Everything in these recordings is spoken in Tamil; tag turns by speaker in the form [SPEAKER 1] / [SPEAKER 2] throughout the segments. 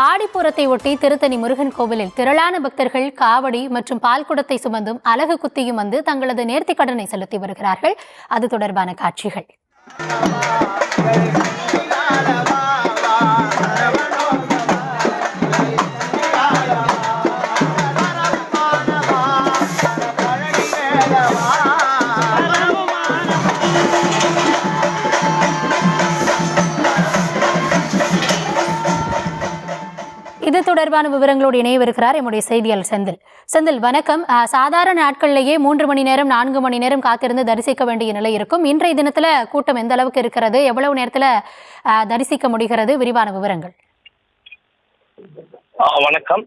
[SPEAKER 1] ஆடிப்பூரத்தை ஒட்டி திருத்தணி முருகன் கோவிலில் திரளான பக்தர்கள் காவடி மற்றும் பால் குடத்தை சுமந்தும் அலகு குத்தியும் வந்து தங்களது நேர்த்திக் கடனை செலுத்தி வருகிறார்கள். அது தொடர்பான காட்சிகள். இது தொடர்பான விவரங்களோடு இணையவிருக்கிறார் எம்முடைய செய்தியாளர் செந்தில். செந்தில், வணக்கம். சாதாரண நாட்கள்லேயே 3 மணி நேரம் 4 மணி நேரம் காத்திருந்து தரிசிக்க வேண்டிய நிலை இருக்கும். இன்றைய தினத்துல கூட்டம் எந்த அளவுக்கு இருக்கிறது, எவ்வளவு நேரத்துல தரிசிக்க முடிகிறது, விரிவான விவரங்கள்?
[SPEAKER 2] வணக்கம்.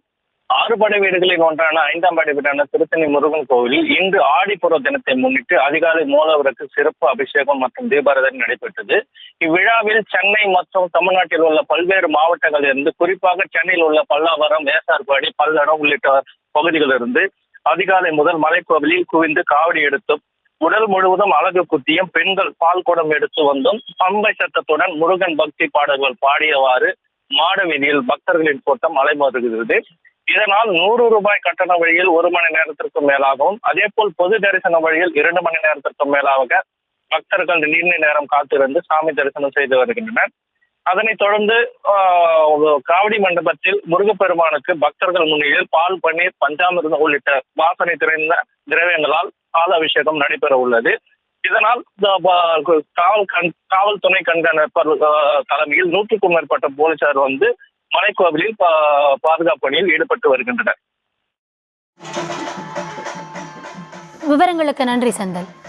[SPEAKER 2] 6 படை வீடுகளில் ஒன்றான 5ஆம் படை வீடான திருத்தணி முருகன் கோவிலில் இன்று ஆடிப்புற தினத்தை முன்னிட்டு அதிகாலை மூலவருக்கு சிறப்பு அபிஷேகம் மற்றும் தீபாராதனை நடைபெற்றது. இவ்விழாவில் சென்னை மற்றும் தமிழ்நாட்டில் உள்ள பல்வேறு மாவட்டங்களில் இருந்து, குறிப்பாக சென்னையில் உள்ள பல்லாவரம், வேசார்பாடி, பல்லடம் உள்ளிட்ட பகுதிகளிலிருந்து அதிகாலை முதல் மலைக்கோவிலில் குவிந்து காவடி எடுத்தும் உடல் முழுவதும் அலகு குத்தியும் பெண்கள் பால் குடம் எடுத்து வந்தும் பம்பை சத்தத்துடன் முருகன் பக்தி பாடல்கள் பாடியவாறு மாட வீதியில் பக்தர்களின் கூட்டம் அலைமோதுகிறது. இதனால் 100 ரூபாய் கட்டண வழியில் 1 மணி நேரத்திற்கும் மேலாகவும், அதே போல் பொது தரிசன வழியில் 2 மணி நேரத்திற்கும் மேலாக பக்தர்கள் நீண்ட நேரம் காத்திருந்து சாமி தரிசனம் செய்து வருகின்றனர். அதனைத் தொடர்ந்து காவடி மண்டபத்தில் முருகப்பெருமானுக்கு பக்தர்கள் முன்னிலையில் பால், பன்னீர், பஞ்சாமிர்தம் உள்ளிட்ட வாசனை நிறைந்த திரவியங்களால் பால் அபிஷேகம் நடைபெற உள்ளது. இதனால் காவல் துணை கண்காணிப்பாளர் தலைமையில் 100க்கும் மேற்பட்ட போலீசார் வந்து மலைக்கோவிலில் பாதுகாப்பு பணியில் ஈடுபட்டு வருகின்றனர்.
[SPEAKER 1] விவரங்களுக்கு நன்றி செந்தில்.